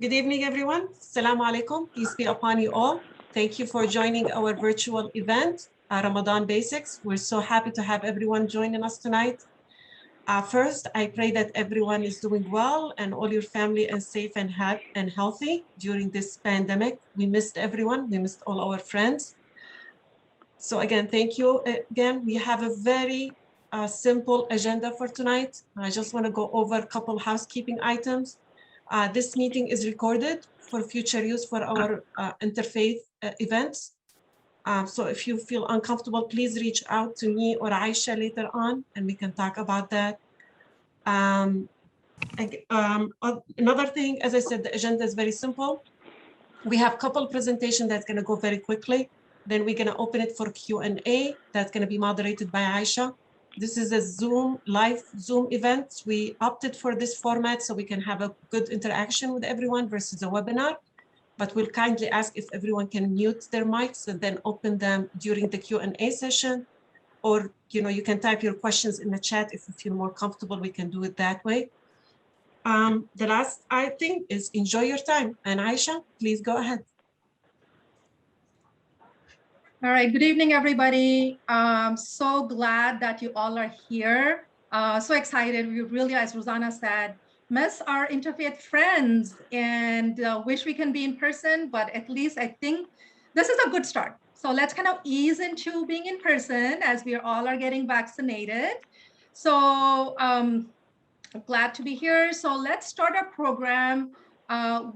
Good evening, everyone. Assalamu alaikum. Peace be upon you all. Thank you for joining our virtual event, Ramadan Basics. We're so happy to have everyone joining us tonight. First, I pray that everyone is doing well and all your family is safe and healthy during this pandemic. We missed everyone. We missed all our friends. So again, thank you. Again, we have a very simple agenda for tonight. I just want to go over a couple housekeeping items. This meeting is recorded for future use for our interfaith events. So if you feel uncomfortable, please reach out to me or Aysha later on, and we can talk about that. Another thing, as I said, the agenda is very simple. We have a couple presentations that's going to go very quickly. Then we're going to open it for Q&A. That's going to be moderated by Aysha. This is a live Zoom event. We opted for this format so we can have a good interaction with everyone versus a webinar. But we'll kindly ask if everyone can mute their mics and then open them during the Q&A session. Or you can type your questions in the chat if you feel more comfortable. We can do it that way. The last thing is enjoy your time. And Aysha, please go ahead. All right, good evening, everybody. So glad that you all are here. So excited. We really, as Rouzan said, miss our interfaith friends and wish we can be in person, but at least I think this is a good start. So let's kind of ease into being in person as we all are getting vaccinated. So glad to be here. So let's start our program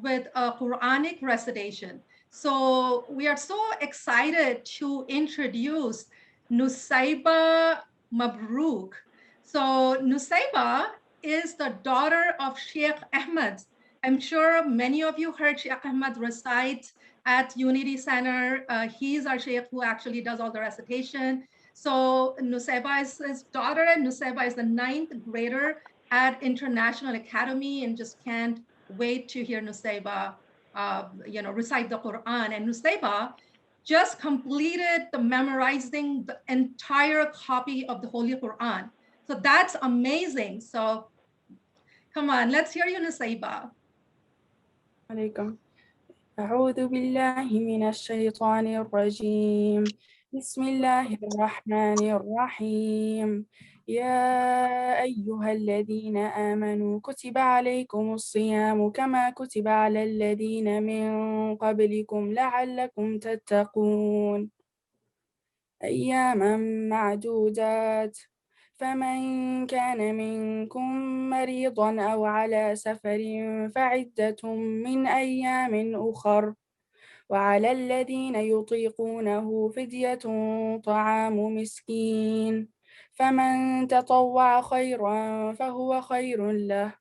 with a Quranic recitation. So we are so excited to introduce Nusaibah Mabrouk. So Nusaibah is the daughter of Sheikh Ahmed. I'm sure many of you heard Sheikh Ahmed recite at Unity Center. He's our Sheikh who actually does all the recitation. So Nusaibah is his daughter, and Nusaibah is the 9th grader at International Academy, and just can't wait to hear Nusaibah recite the Quran. And Nusaibah just completed the memorizing the entire copy of the Holy Quran. So that's amazing. So come on, let's hear you, Nusaibah. عليكم. أعوذ بالله من الشيطان الرجيم. بسم الله الرحمن الرحيم. يا أيها الذين آمنوا كتب عليكم الصيام كما كتب على الذين من قبلكم لعلكم تتقون أياما معدودات فمن كان منكم مريضا أو على سفر فعدة من أيام أخر وعلى الذين يطيقونه فدية طعام مسكين فمن تطوع خيرا فهو خير له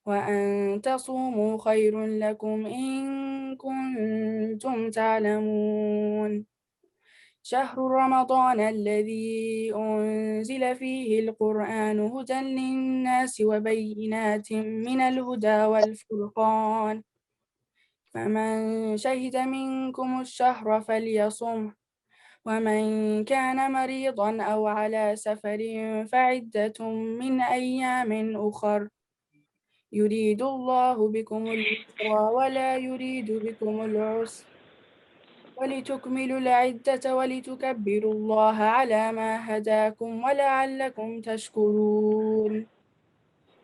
وأن تصوموا خير لكم إن كنتم تعلمون شهر رمضان الذي أنزل فيه القرآن هدى للناس وبينات من الهدى والفرقان فمن شهد منكم الشهر فليصمه ومن كان مريضا أو على سفر فعدة من أيام أخر يريد الله بكم اليسر ولا يريد بكم العسر ولتكملوا العدة ولتكبروا الله على ما هداكم ولعلكم تشكرون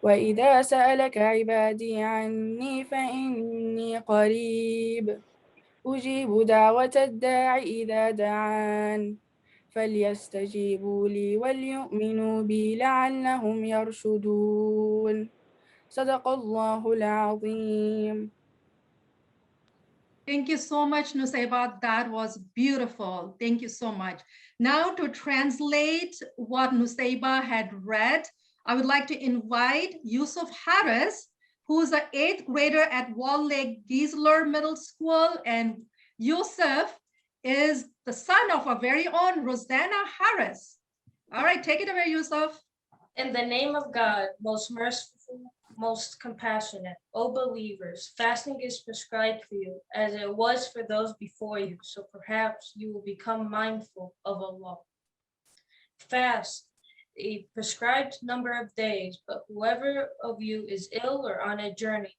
وإذا سألك عبادي عني فإني قريب أجيب دعوة الداع إذا دعان فليستجيبوا لي وليؤمنوا بي لعلهم يرشدون صدق الله العظيم. Thank you so much, Nusaibah. That was beautiful. Thank you so much. Now to translate what Nusaibah had read, I would like to invite Yousef Hares, who is an 8th grader at Wall Lake Giesler Middle School. And Yousef is the son of our very own Rosanna Hares. All right, take it away, Yousef. In the name of God, most merciful, most compassionate, O believers, fasting is prescribed for you, as it was for those before you, so perhaps you will become mindful of Allah. Fast a prescribed number of days, but whoever of you is ill or on a journey,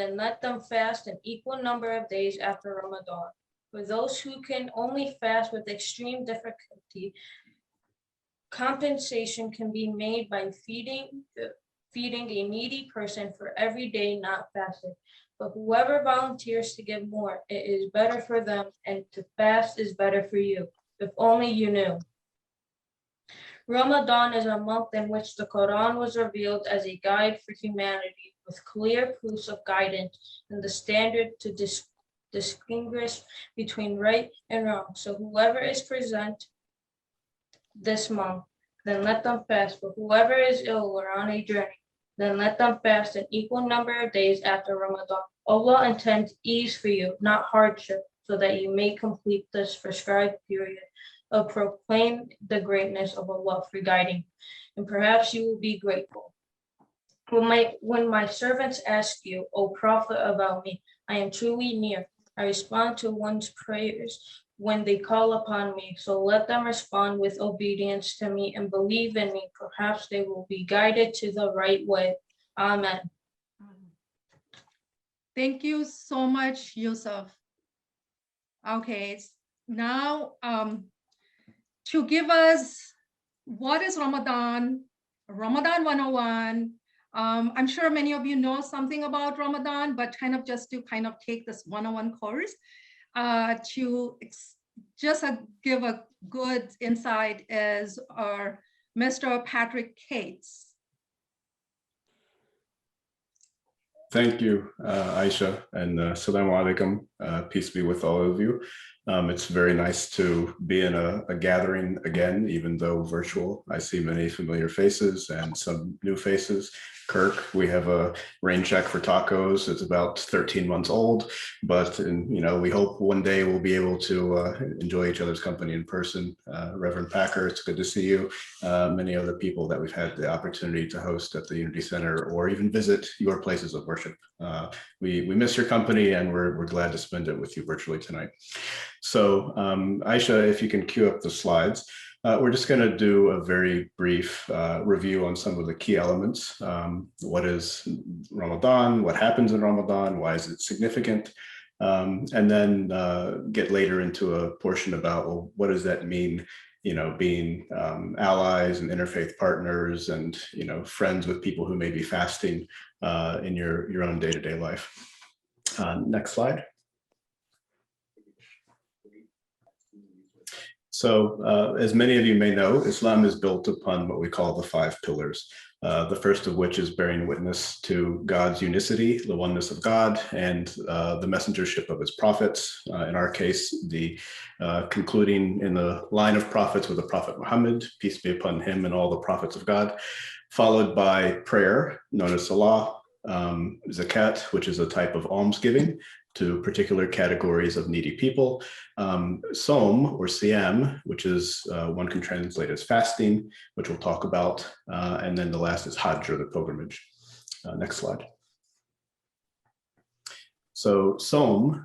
then let them fast an equal number of days after Ramadan. For those who can only fast with extreme difficulty, compensation can be made by feeding a needy person for every day not fasted. But whoever volunteers to give more, it is better for them, and to fast is better for you. If only you knew. Ramadan is a month in which the Quran was revealed as a guide for humanity, with clear proofs of guidance and the standard to distinguish between right and wrong. So whoever is present this month, then let them fast. But whoever is ill or on a journey, then let them fast an equal number of days after Ramadan. Allah intends ease for you, not hardship, so that you may complete this prescribed period of proclaim the greatness of Allah for guiding, and perhaps you will be grateful. When my servants ask you, O Prophet, about me, I am truly near. I respond to one's prayers when they call upon me. So let them respond with obedience to me and believe in me. Perhaps they will be guided to the right way. Amen. Thank you so much, Yousef. Okay, now to give us what is Ramadan 101. I'm sure many of you know something about Ramadan, but just to take this 101 course to just give a good insight is our Mr. Patrick Cates. Thank you, Aysha, and Assalamu alaikum. Peace be with all of you. It's very nice to be in a gathering again, even though virtual. I see many familiar faces and some new faces. Kirk, we have a rain check for tacos. It's about 13 months old, but we hope one day we'll be able to enjoy each other's company in person. Reverend Packer, it's good to see you. Many other people that we've had the opportunity to host at the Unity Center or even visit your places of worship. We miss your company, and we're glad to spend it with you virtually tonight. So Aysha, if you can cue up the slides. We're just going to do a very brief review on some of the key elements. What is Ramadan? What happens in Ramadan? Why is it significant? And then get later into a portion about, well, what does that mean, being allies and interfaith partners and, friends with people who may be fasting in your own day-to-day life. Next slide. So as many of you may know, Islam is built upon what we call the 5 pillars. The first of which is bearing witness to God's unicity, the oneness of God, and the messengership of his prophets. In our case, the concluding in the line of prophets with the Prophet Mohamed, peace be upon him and all the prophets of God, followed by prayer, known as salah, zakat, which is a type of almsgiving to particular categories of needy people, Som or Siyam, which is one can translate as fasting, which we'll talk about, and then the last is Hajj or the pilgrimage. Next slide. So Som,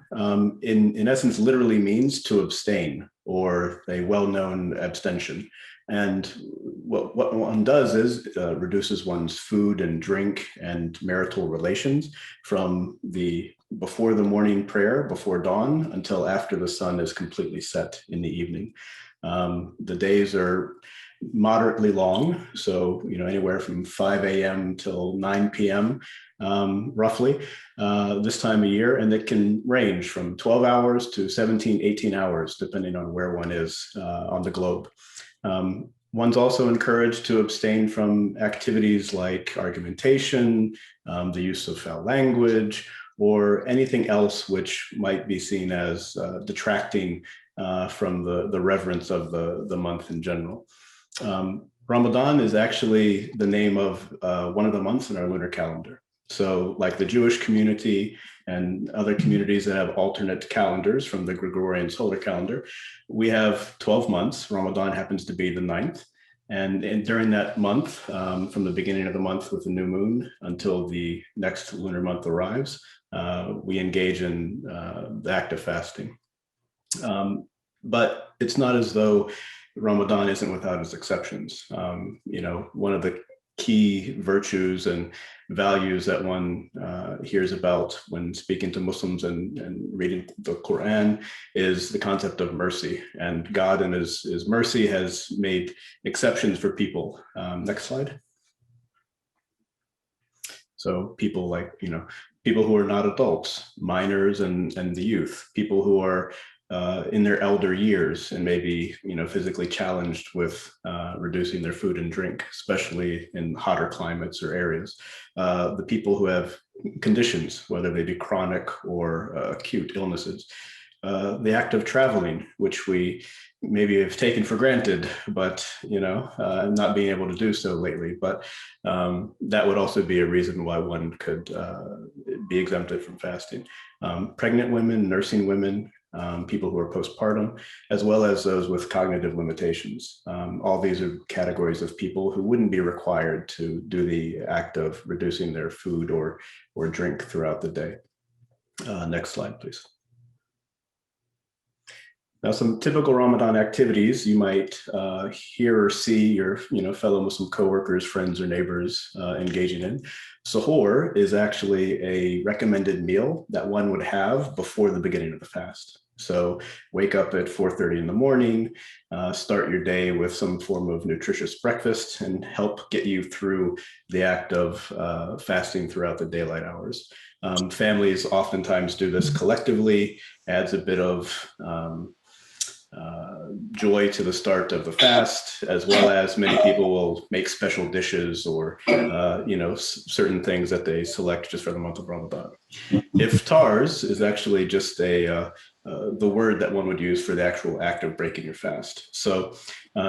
in essence, literally means to abstain or a well-known abstention. And what one does is reduces one's food and drink and marital relations from before the morning prayer, before dawn, until after the sun is completely set in the evening. The days are moderately long, so anywhere from 5 a.m. till 9 p.m. Roughly this time of year, and it can range from 12 hours to 17, 18 hours, depending on where one is on the globe. One's also encouraged to abstain from activities like argumentation, the use of foul language, or anything else which might be seen as detracting from the reverence of the month in general. Ramadan is actually the name of one of the months in our lunar calendar. So like the Jewish community and other communities that have alternate calendars from the Gregorian solar calendar, we have 12 months. Ramadan happens to be the 9th. And during that month, from the beginning of the month with the new moon until the next lunar month arrives, we engage in the act of fasting. But it's not as though Ramadan isn't without its exceptions. One of the key virtues and values that one hears about when speaking to Muslims and reading the Quran is the concept of mercy. And God in his mercy has made exceptions for people. Next slide. So people like, people who are not adults, minors and the youth, people who are in their elder years and maybe, physically challenged with reducing their food and drink, especially in hotter climates or areas. The people who have conditions, whether they be chronic or acute illnesses. The act of traveling, which we maybe have taken for granted, but not being able to do so lately. But that would also be a reason why one could be exempted from fasting. Pregnant women, nursing women, people who are postpartum, as well as those with cognitive limitations. All these are categories of people who wouldn't be required to do the act of reducing their food or drink throughout the day. Next slide, please. Now, some typical Ramadan activities you might hear or see your fellow Muslim coworkers, friends, or neighbors engaging in. Suhoor is actually a recommended meal that one would have before the beginning of the fast. So wake up at 4:30 in the morning, start your day with some form of nutritious breakfast and help get you through the act of fasting throughout the daylight hours. Families oftentimes do this collectively, adds a bit of joy to the start of the fast, as well as many people will make special dishes or certain things that they select just for the month of Ramadan. Iftars is actually just the word that one would use for the actual act of breaking your fast. So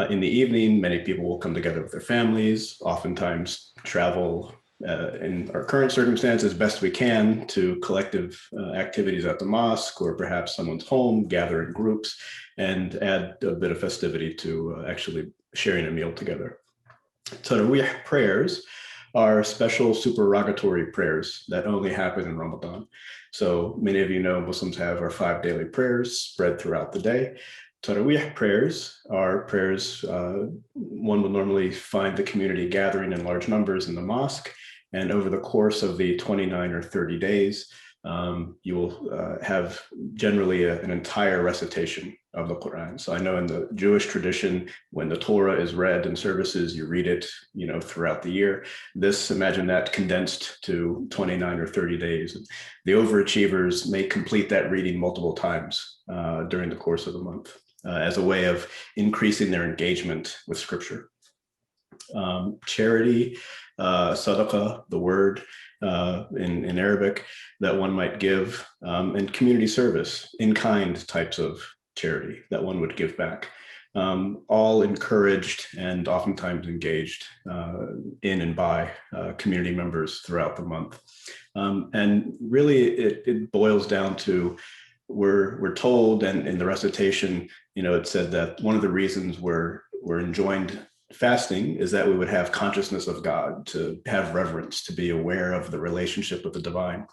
in the evening, many people will come together with their families, oftentimes travel in our current circumstances best we can to collective activities at the mosque or perhaps someone's home, gather in groups and add a bit of festivity to actually sharing a meal together. Taraweeh prayers are special supererogatory prayers that only happen in Ramadan. So many of you know Muslims have our 5 daily prayers spread throughout the day. Taraweeh prayers are prayers one would normally find the community gathering in large numbers in the mosque. And over the course of the 29 or 30 days, you will have generally an entire recitation of the Quran. So I know in the Jewish tradition, when the Torah is read in services, you read it, throughout the year. Imagine that condensed to 29 or 30 days. The overachievers may complete that reading multiple times during the course of the month as a way of increasing their engagement with Scripture. Charity, sadaqah, the word in Arabic that one might give, and community service, in-kind types of charity that one would give back. All encouraged and oftentimes engaged in and by community members throughout the month. And really it boils down to, we're told, and in the recitation, it said that one of the reasons we're enjoined fasting is that we would have consciousness of God, to have reverence, to be aware of the relationship with the divine.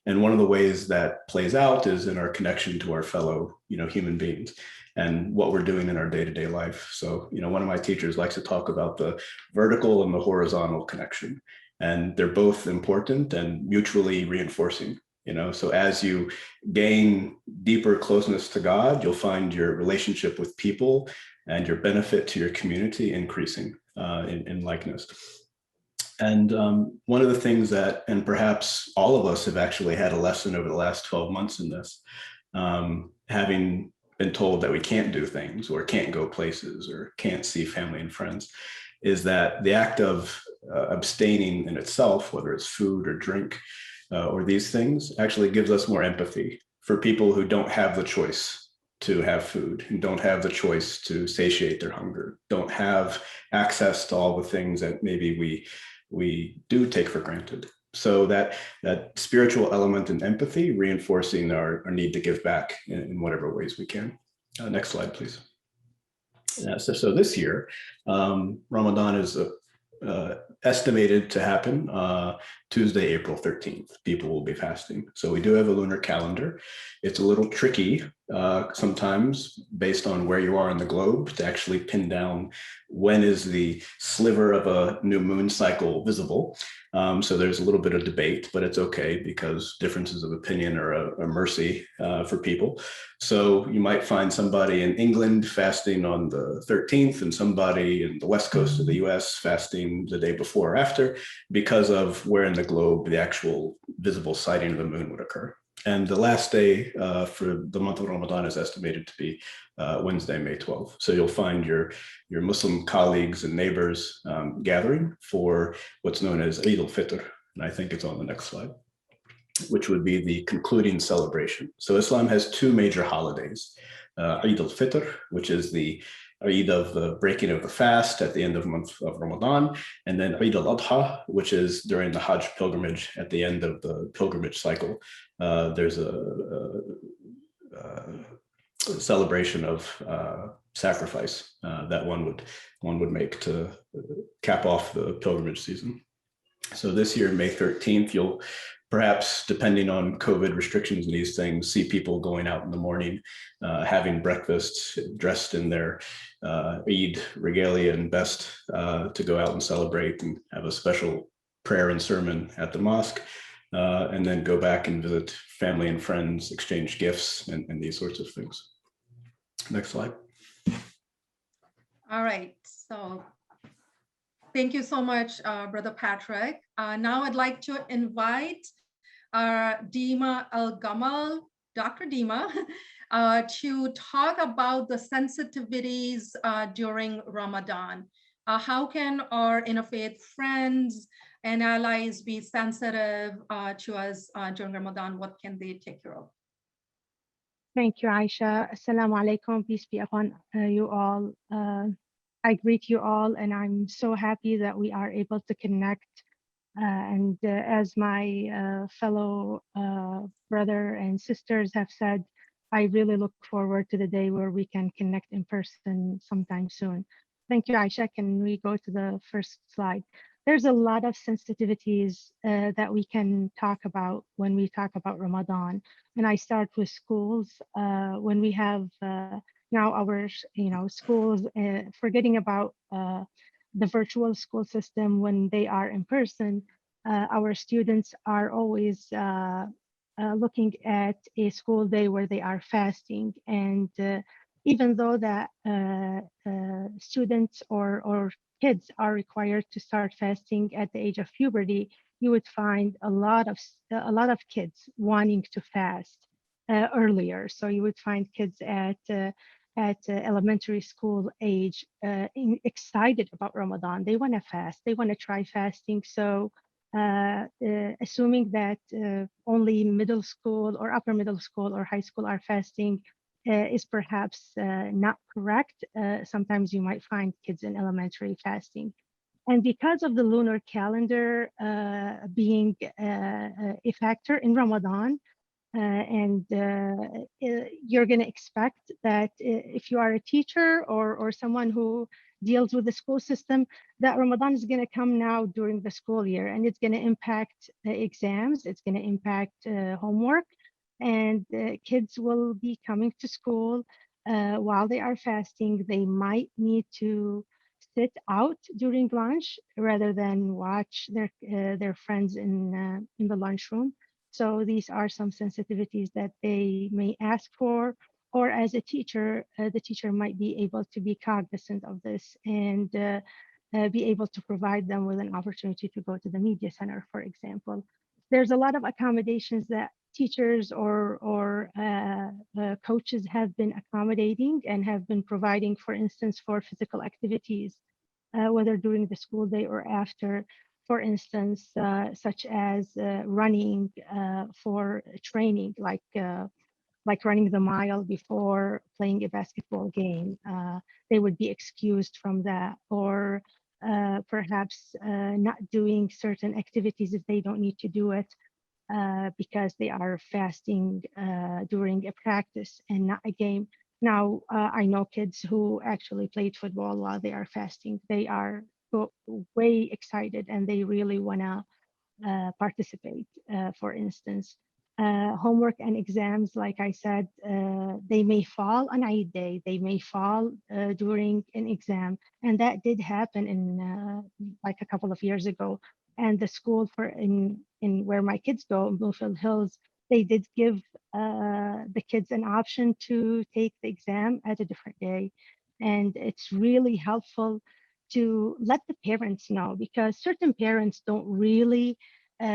And one of the ways that plays out is in our connection to our fellow, human beings and what we're doing in our day-to-day life. So, one of my teachers likes to talk about the vertical and the horizontal connection, and they're both important and mutually reinforcing. So as you gain deeper closeness to God, you'll find your relationship with people and your benefit to your community increasing in likeness. And one of the things that, and perhaps all of us have actually had a lesson over the last 12 months in this, having been told that we can't do things or can't go places or can't see family and friends, is that the act of abstaining in itself, whether it's food or drink or these things, actually gives us more empathy for people who don't have the choice to have food, and don't have the choice to satiate their hunger, don't have access to all the things that maybe we do take for granted. So that spiritual element and empathy reinforcing our need to give back in whatever ways we can. Next slide, please. So this year, Ramadan is estimated to happen Tuesday, April 13th. People will be fasting. So we do have a lunar calendar. It's a little tricky sometimes based on where you are on the globe to actually pin down when is the sliver of a new moon cycle visible. So there's a little bit of debate, but it's okay because differences of opinion are a mercy for people. So you might find somebody in England fasting on the 13th and somebody in the west coast of the US fasting the day before or after because of where in the globe the actual visible sighting of the moon would occur. And the last day for the month of Ramadan is estimated to be Wednesday, May 12th. So you'll find your Muslim colleagues and neighbors gathering for what's known as Eid al-Fitr. And I think it's on the next slide, which would be the concluding celebration. So Islam has two major holidays, Eid al-Fitr, which is the Eid of the breaking of the fast at the end of the month of Ramadan, and then Eid al-Adha, which is during the Hajj pilgrimage at the end of the pilgrimage cycle. There's a celebration of sacrifice that one would make to cap off the pilgrimage season. So this year, May 13th, you'll perhaps, depending on COVID restrictions and these things, see people going out in the morning, having breakfast, dressed in their Eid regalia and best to go out and celebrate and have a special prayer and sermon at the mosque, and then go back and visit family and friends, exchange gifts, and these sorts of things. Next slide. All right, so thank you so much, Brother Patrick. Now I'd like to invite Dima El-Gamal, Dr. Dima, to talk about the sensitivities during Ramadan. How can our interfaith friends and allies be sensitive to us during Ramadan? What can they take care of? Thank you, Aysha. Assalamu alaikum. Peace be upon you all. I greet you all, and I'm so happy that we are able to connect. And as my fellow brother and sisters have said, I really look forward to the day where we can connect in person sometime soon. Thank you, Aysha. Can we go to the first slide? There's a lot of sensitivities that we can talk about when we talk about Ramadan. And I start with schools. When we have now our schools, forgetting about the virtual school system, when they are in person, our students are always looking at a school day where they are fasting. And even though that students or kids are required to start fasting at the age of puberty, you would find a lot of kids wanting to fast earlier. So you would find kids at elementary school age excited about Ramadan. They want to fast. They want to try fasting. So assuming that only middle school or upper middle school or high school are fasting is perhaps not correct. Sometimes you might find kids in elementary fasting. And because of the lunar calendar being a factor in Ramadan, you're going to expect that if you are a teacher or someone who deals with the school system, that Ramadan is going to come now during the school year, and it's going to impact exams, it's going to impact homework, and kids will be coming to school while they are fasting. They might need to sit out during lunch rather than watch their friends in the lunchroom. So these are some sensitivities that they may ask for, or as a teacher, the teacher might be able to be cognizant of this and be able to provide them with an opportunity to go to the media center, for example. There's a lot of accommodations that teachers or coaches have been accommodating and have been providing, for instance, for physical activities, whether during the school day or after. For instance, such as running for training, like running the mile before playing a basketball game. They would be excused from that, or perhaps not doing certain activities if they don't need to do it because they are fasting during a practice and not a game. Now, I know kids who actually played football while they are fasting. They are way excited and they really want to participate, for instance. Homework and exams, like I said, they may fall on Eid day, they may fall during an exam. And that did happen in like a couple of years ago. And the school in where my kids go, in Bloomfield Hills, they did give the kids an option to take the exam at a different day. And it's really helpful to let the parents know, because certain parents don't really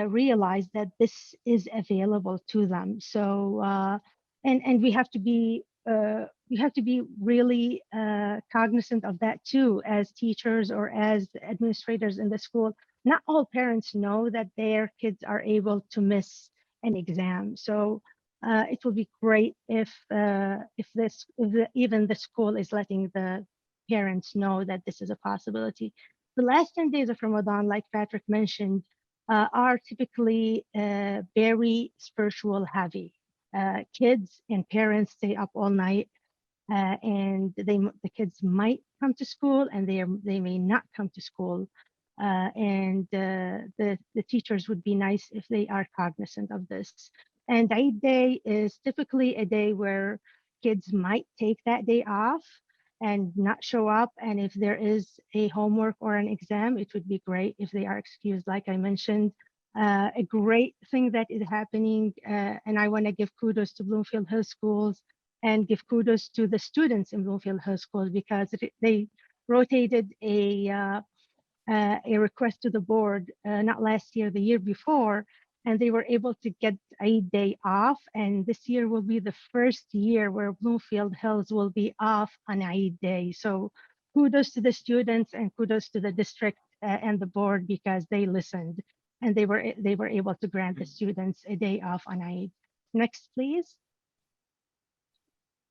realize that this is available to them. So and we have to be really cognizant of that too, as teachers or as administrators in the school. Not all parents know that their kids are able to miss an exam. So it will be great if even the school is letting the parents know that this is a possibility. The last 10 days of Ramadan, like Patrick mentioned, are typically very spiritual heavy. Kids and parents stay up all night, and the kids might come to school and they may not come to school. And the teachers would be nice if they are cognizant of this. And Eid Day is typically a day where kids might take that day off and not show up. And if there is a homework or an exam, it would be great if they are excused, like I mentioned. A great thing that is happening, and I want to give kudos to Bloomfield Hills Schools and give kudos to the students in Bloomfield Hills Schools, because they rotated a request to the board, not last year, the year before, and they were able to get a day off. And this year will be the first year where Bloomfield Hills will be off on Eid Day. So kudos to the students and kudos to the district and the board, because they listened and they were able to grant the students a day off on Eid. Next, please.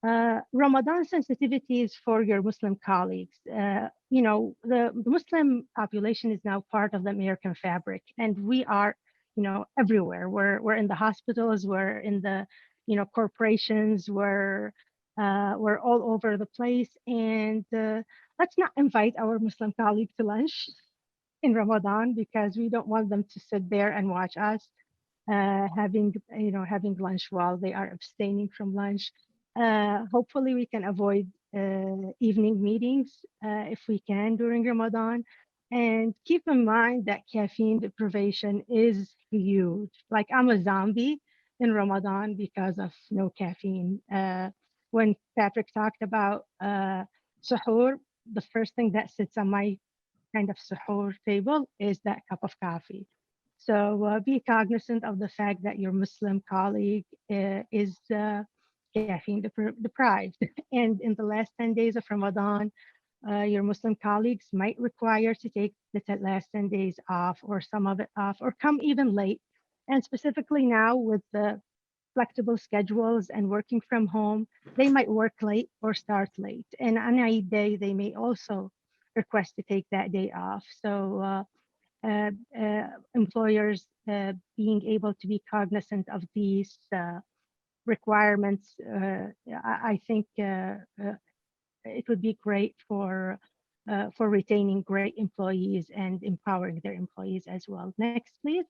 Ramadan sensitivities for your Muslim colleagues. You know, the Muslim population is now part of the American fabric, and we are, you know, everywhere. We're in the hospitals, we're in the, you know, corporations, we're all over the place. And let's not invite our Muslim colleagues to lunch in Ramadan, because we don't want them to sit there and watch us having lunch while they are abstaining from lunch. Hopefully we can avoid evening meetings if we can during Ramadan. And keep in mind that caffeine deprivation is huge. Like, I'm a zombie in Ramadan because of no caffeine. When Patrick talked about suhoor, the first thing that sits on my kind of suhoor table is that cup of coffee. So be cognizant of the fact that your Muslim colleague is caffeine deprived. And in the last 10 days of Ramadan, your Muslim colleagues might require to take the last 10 days off, or some of it off, or come even late. And specifically now with the flexible schedules and working from home, they might work late or start late. And on Eid day, they may also request to take that day off. So employers being able to be cognizant of these requirements, I think it would be great for retaining great employees and empowering their employees as well. Next, please.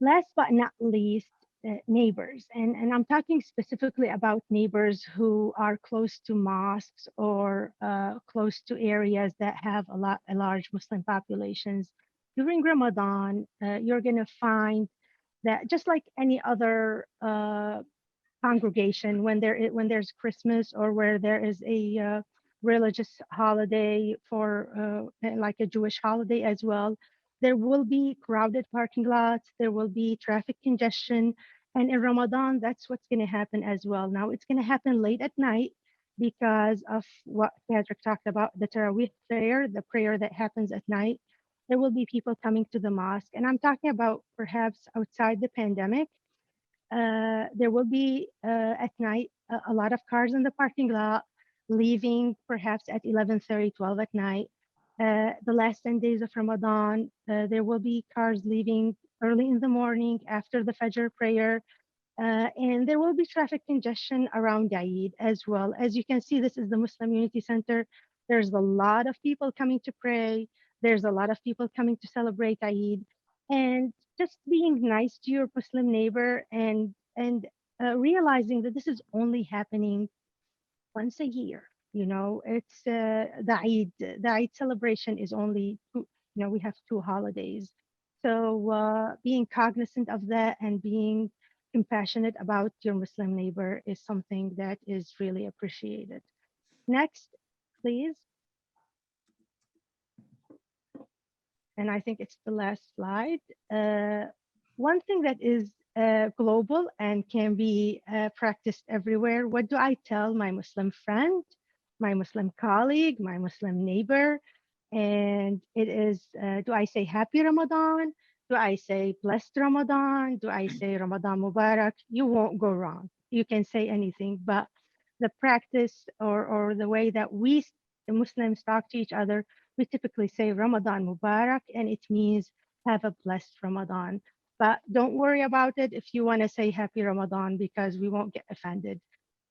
Last but not least, neighbors. And I'm talking specifically about neighbors who are close to mosques or close to areas that have a large Muslim populations. During Ramadan, you're going to find that, just like any other congregation, when there's Christmas or where there is a religious holiday, for like a Jewish holiday as well, there will be crowded parking lots, there will be traffic congestion. And in Ramadan, that's what's going to happen as well. Now, it's going to happen late at night because of what Patrick talked about, the Taraweeh prayer, the prayer that happens at night. There will be people coming to the mosque. And I'm talking about perhaps outside the pandemic. There will be at night a lot of cars in the parking lot, leaving perhaps at 11:30, 12 at night. The last 10 days of Ramadan, there will be cars leaving early in the morning after the Fajr prayer. And there will be traffic congestion around Eid as well. As you can see, this is the Muslim Unity Center. There's a lot of people coming to pray. There's a lot of people coming to celebrate Eid. and just being nice to your Muslim neighbor, and realizing that this is only happening once a year. You know, it's the Eid. The Eid celebration is only two, you know, we have two holidays. So being cognizant of that and being compassionate about your Muslim neighbor is something that is really appreciated. Next, please. And I think it's the last slide. One thing that is global and can be practiced everywhere. What do I tell my Muslim friend, my Muslim colleague, my Muslim neighbor? And it is, do I say happy Ramadan? Do I say blessed Ramadan? Do I say Ramadan Mubarak? You won't go wrong. You can say anything, but the practice or the way that we the Muslims talk to each other, we typically say Ramadan Mubarak, and it means have a blessed Ramadan. But don't worry about it if you want to say happy Ramadan, because we won't get offended.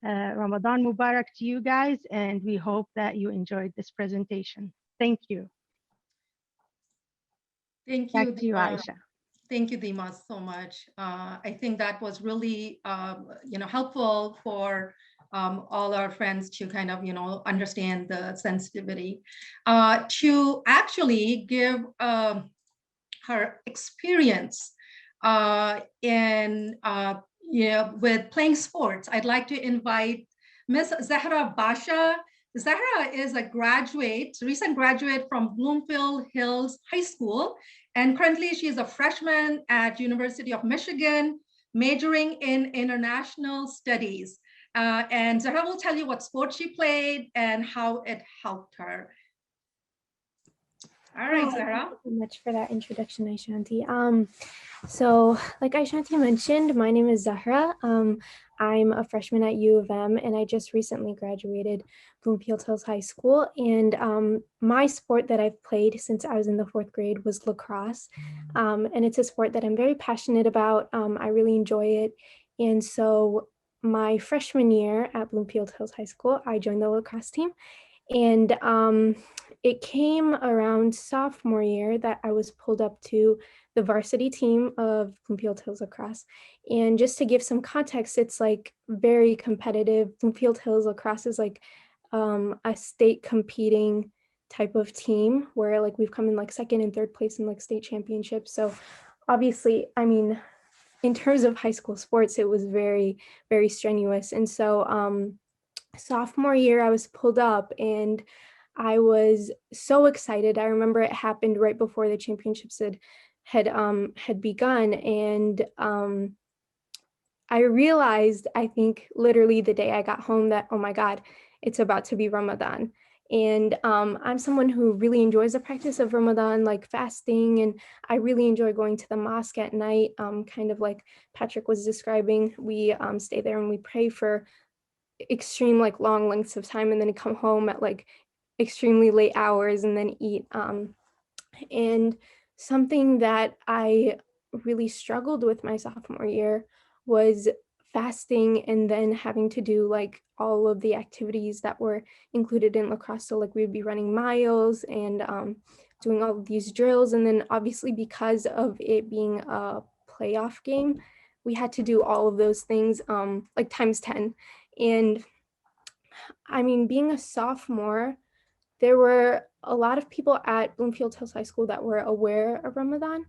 Ramadan Mubarak to you guys, and we hope that you enjoyed this presentation. Thank you. Thank you, Back to you, Dima. Aisha. Thank you, Dima, so much. I think that was really, helpful for all our friends to kind of, understand the sensitivity. To actually give her experience with playing sports, I'd like to invite Miss Zahra Basha. Zahra is a recent graduate from Bloomfield Hills High School, and currently she is a freshman at University of Michigan, majoring in international studies. And Zahra will tell you what sport she played and how it helped her. All right, Zahra. Thank you so much for that introduction, Aishanti. So like Aishanti mentioned, my name is Zahra. I'm a freshman at U of M, and I just recently graduated Bloomfield Hills High School. And my sport that I've played since I was in the 4th grade was lacrosse. And it's a sport that I'm very passionate about. I really enjoy it. And so my freshman year at Bloomfield Hills High School, I joined the lacrosse team. And it came around sophomore year that I was pulled up to the varsity team of Bloomfield Hills Lacrosse. And just to give some context, it's like very competitive. Bloomfield Hills Lacrosse is like a state competing type of team where like we've come in like 2nd and 3rd place in like state championships. So obviously, I mean, in terms of high school sports, it was very, very strenuous. And so sophomore year, I was pulled up and I was so excited. I remember it happened right before the championships had begun, and I realized, I think literally the day I got home, that, oh my God, it's about to be Ramadan. And I'm someone who really enjoys the practice of Ramadan, like fasting, and I really enjoy going to the mosque at night, kind of like Patrick was describing. We stay there and we pray for extreme like long lengths of time, and then come home at like extremely late hours and then eat. And something that I really struggled with my sophomore year was fasting and then having to do like all of the activities that were included in lacrosse. So like we'd be running miles and doing all of these drills. And then obviously because of it being a playoff game, we had to do all of those things like times 10. And I mean, being a sophomore, there were a lot of people at Bloomfield Hills High School that were aware of Ramadan.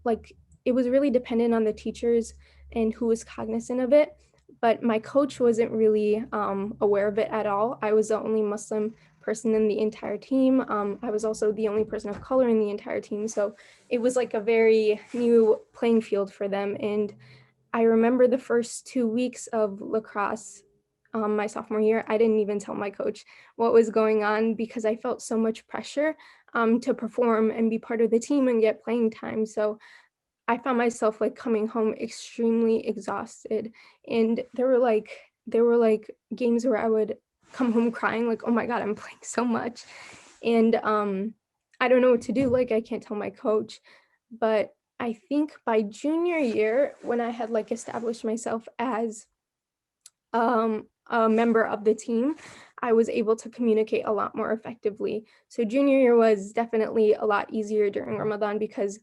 Like it was really dependent on the teachers and who was cognizant of it. But my coach wasn't really aware of it at all. I was the only Muslim person in the entire team. I was also the only person of color in the entire team. So it was like a very new playing field for them. And I remember the first 2 weeks of lacrosse my sophomore year, I didn't even tell my coach what was going on because I felt so much pressure to perform and be part of the team and get playing time. So I found myself like coming home extremely exhausted. And there were like games where I would come home crying like, oh my God, I'm playing so much. And I don't know what to do. Like I can't tell my coach. But I think by junior year, when I had like established myself as a member of the team, I was able to communicate a lot more effectively. So junior year was definitely a lot easier during Ramadan because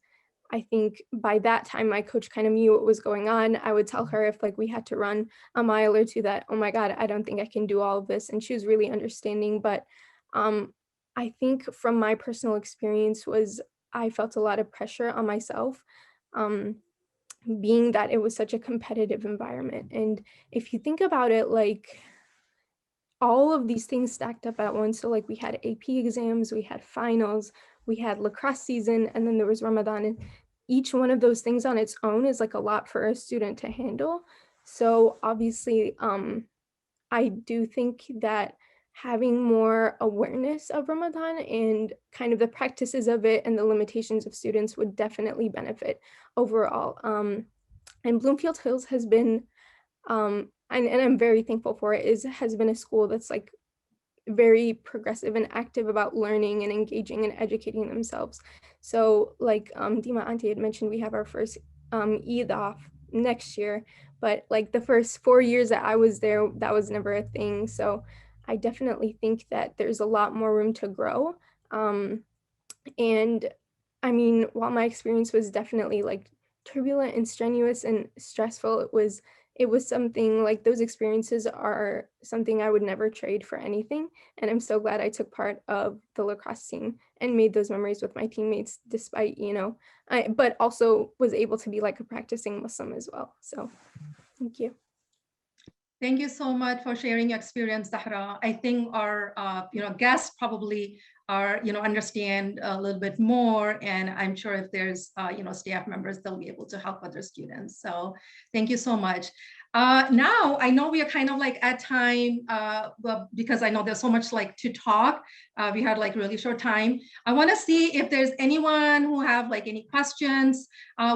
I think by that time, my coach kind of knew what was going on. I would tell her if like we had to run a mile or two that, oh my God, I don't think I can do all of this. And she was really understanding. But I think from my personal experience was I felt a lot of pressure on myself, being that it was such a competitive environment. And if you think about it, like all of these things stacked up at once. So like we had AP exams, we had finals, we had lacrosse season, and then there was Ramadan. And each one of those things on its own is like a lot for a student to handle. So obviously, I do think that having more awareness of Ramadan and kind of the practices of it and the limitations of students would definitely benefit overall. And Bloomfield Hills has been, and I'm very thankful for it, has been a school that's like very progressive and active about learning and engaging and educating themselves. So like Dima Auntie had mentioned, we have our first Eid off next year, but like the first 4 years that I was there, that was never a thing. So I definitely think that there's a lot more room to grow. And I mean, while my experience was definitely like turbulent and strenuous and stressful, it was something like those experiences are something I would never trade for anything. And I'm so glad I took part of the lacrosse team and made those memories with my teammates, despite, but also was able to be like a practicing Muslim as well. So thank you. Thank you so much for sharing your experience, Zahra. I think our guests probably are understand a little bit more, and I'm sure if there's staff members, they'll be able to help other students. So thank you so much. Now I know we are kind of like at time, because I know there's so much like to talk. We had like really short time. I want to see if there's anyone who have like any questions.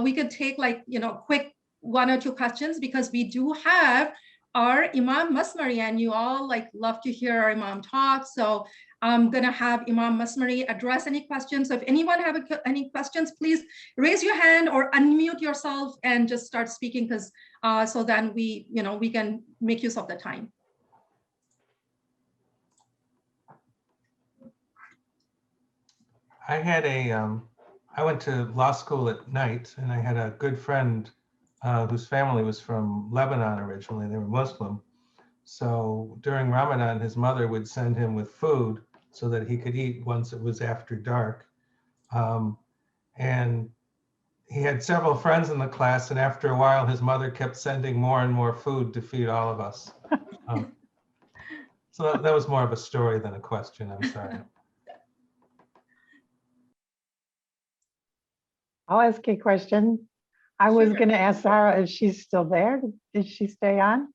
We could take like quick 1 or 2 questions, because we do have our Imam Masmari, and you all like love to hear our Imam talk. So I'm gonna have Imam Masmari address any questions. So if anyone have any questions, please raise your hand or unmute yourself and just start speaking, because so then we can make use of the time. I went to law school at night, and I had a good friend whose family was from Lebanon originally. They were Muslim. So during Ramadan, his mother would send him with food so that he could eat once it was after dark. And he had several friends in the class, and after a while, his mother kept sending more and more food to feed all of us. So that was more of a story than a question. I'm sorry. I'll ask a question. I was going to ask Sarah if she's still there. Did she stay on?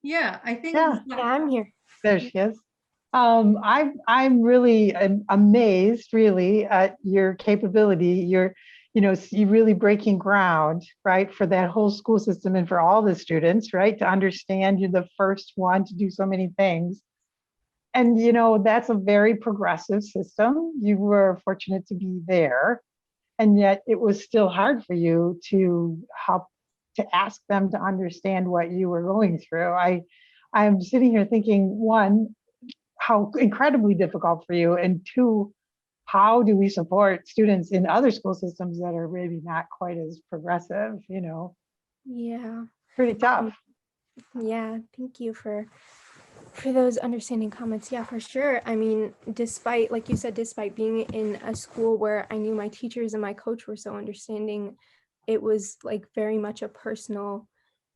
Yeah, I think. Yeah, I'm here. there she is. I'm really amazed, really, at your capability. You're really breaking ground, right, for that whole school system and for all the students, right, to understand you're the first one to do so many things. And, that's a very progressive system. You were fortunate to be there. And yet it was still hard for you to help to ask them to understand what you were going through. I'm sitting here thinking, 1, how incredibly difficult for you, and 2, how do we support students in other school systems that are maybe not quite as progressive, Yeah. Pretty tough. Yeah, thank you for those understanding comments. Yeah, for sure. I mean, despite, like you said, despite being in a school where I knew my teachers and my coach were so understanding, it was like very much a personal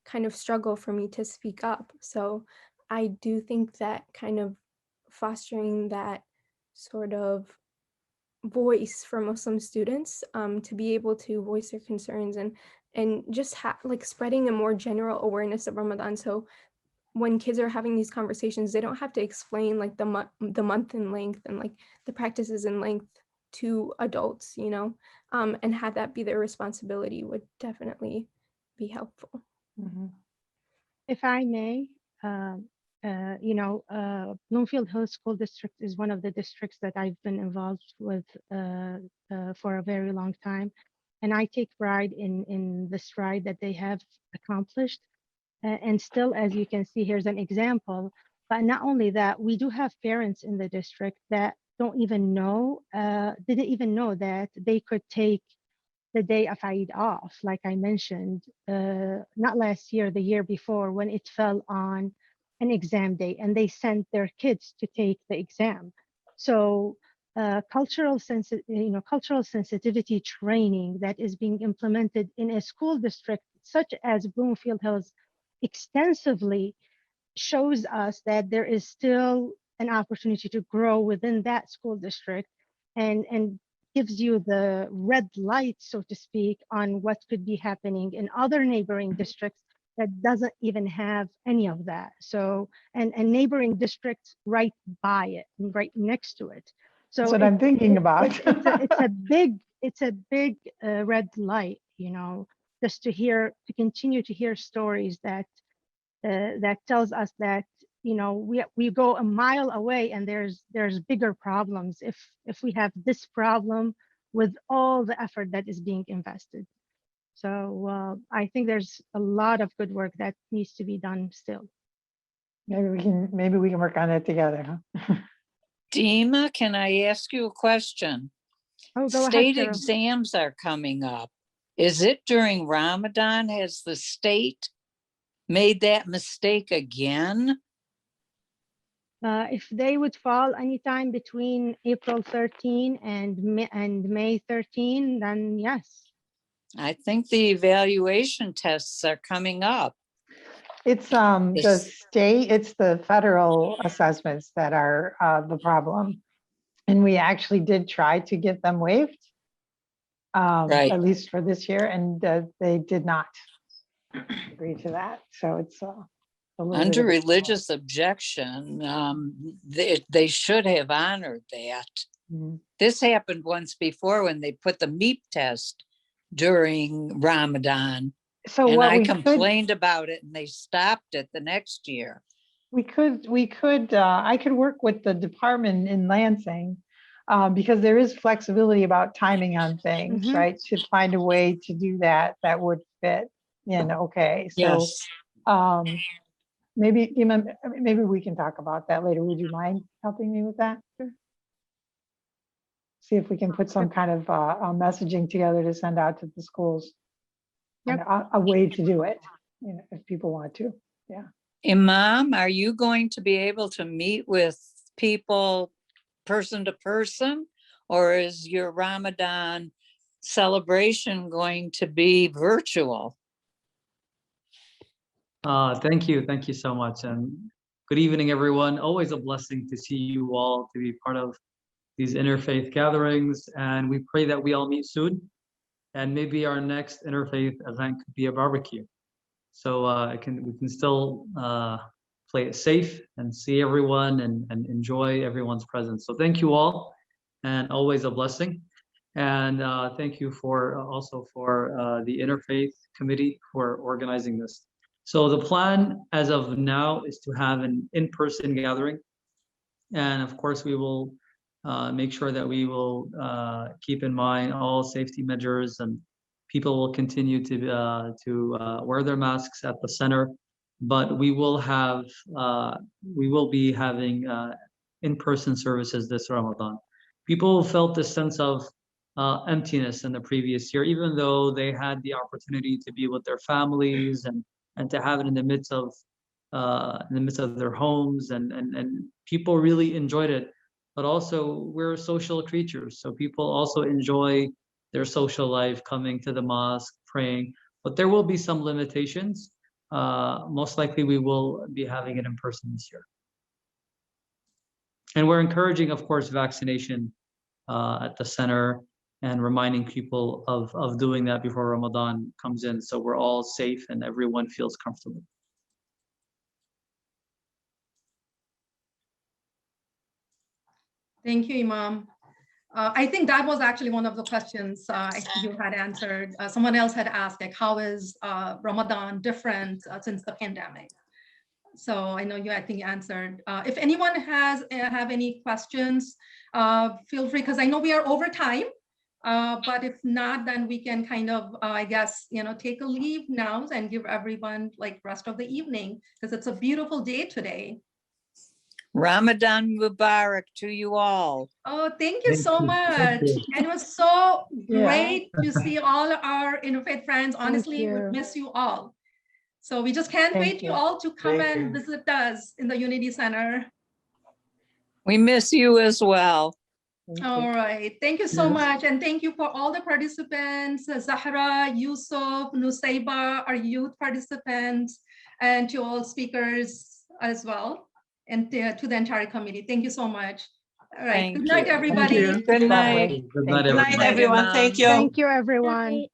kind of struggle for me to speak up. So I do think that kind of fostering that sort of voice for Muslim students, to be able to voice their concerns and just like spreading a more general awareness of Ramadan. So when kids are having these conversations, they don't have to explain like the month in length and like the practices in length to adults, and have that be their responsibility would definitely be helpful. Mm-hmm. If I may, Bloomfield Hills School District is one of the districts that I've been involved with for a very long time. And I take pride in the stride that they have accomplished. And still, as you can see, here's an example. But not only that, we do have parents in the district that didn't even know that they could take the day of Eid off, like I mentioned, not last year, the year before, when it fell on an exam day and they sent their kids to take the exam. So cultural sensitivity training that is being implemented in a school district such as Bloomfield Hills extensively shows us that there is still an opportunity to grow within that school district, and gives you the red light, so to speak, on what could be happening in other neighboring districts that doesn't even have any of that. So, and neighboring districts right by it, and right next to it. So that's what I'm thinking about. it's a big red light, you know, just to continue to hear stories that that tells us that, you know, we go a mile away and there's bigger problems if we have this problem with all the effort that is being invested. So I think there's a lot of good work that needs to be done still. Maybe we can work on it together, huh? Dima, can I ask you a question? Oh, go State ahead, exams are coming up. Is it during Ramadan? Has the state made that mistake again? If they would fall anytime between April 13 and May 13, then yes. I think the evaluation tests are coming up. It's the state, it's the federal assessments that are the problem. And we actually did try to get them waived, Right. at least for this year, and they did not agree to that. So it's a little Under bit of a- religious objection, they should have honored that. Mhm. This happened once before when they put the MEP test during Ramadan. So And what I we complained about it and they stopped it the next year. we could I could work with the department in Lansing, because there is flexibility about timing on things, Mhm. right? To find a way to do that would fit in. Okay, so Yes. maybe we can talk about that later. Would you mind helping me with that? See if we can put some kind of messaging together to send out to the schools. Yep. And a way to do it, you know, if people want to. Yeah. Imam, are you going to be able to meet with people person to person, or is your Ramadan celebration going to be virtual? Thank you so much, and good evening, everyone. Always a blessing to see you all, to be part of these interfaith gatherings, and we pray that we all meet soon, and maybe our next interfaith event could be a barbecue. So we can still play it safe and see everyone and enjoy everyone's presence. So thank you all, and always a blessing. And thank you also for the Interfaith Committee for organizing this. So the plan as of now is to have an in-person gathering. And of course, we will make sure that we will keep in mind all safety measures, and people will continue to wear their masks at the center. But we will be having in-person services this Ramadan. People felt this sense of emptiness in the previous year, even though they had the opportunity to be with their families and to have it in the midst of their homes, and people really enjoyed it. But also, we're social creatures, so people also enjoy their social life, coming to the mosque, praying. But there will be some limitations. Most likely, we will be having it in person this year. And we're encouraging, of course, vaccination at the center, and reminding people of doing that before Ramadan comes in, so we're all safe and everyone feels comfortable. Thank you, Imam. I think that was actually one of the questions you had answered. Someone else had asked, like, how is Ramadan different since the pandemic? So I know you, I think, answered. If anyone have any questions, feel free, because I know we are over time. But if not, then we can kind of, I guess, take a leave now and give everyone like rest of the evening, because it's a beautiful day today. Ramadan Mubarak to you all. Oh, thank you so much. And it was so great to see all our Interfaith friends. Honestly, we miss you all. So we just can't wait you all to come and visit us in the Unity Center. We miss you as well. All right. Thank you so much. And thank you for all the participants, Zahra, Yousef, Nusaibah, our youth participants, and to all speakers as well, and to the entire committee. Thank you so much. All right. Good night, everybody. Good night. Good night, Good night, everyone. Thank you. Thank you, everyone.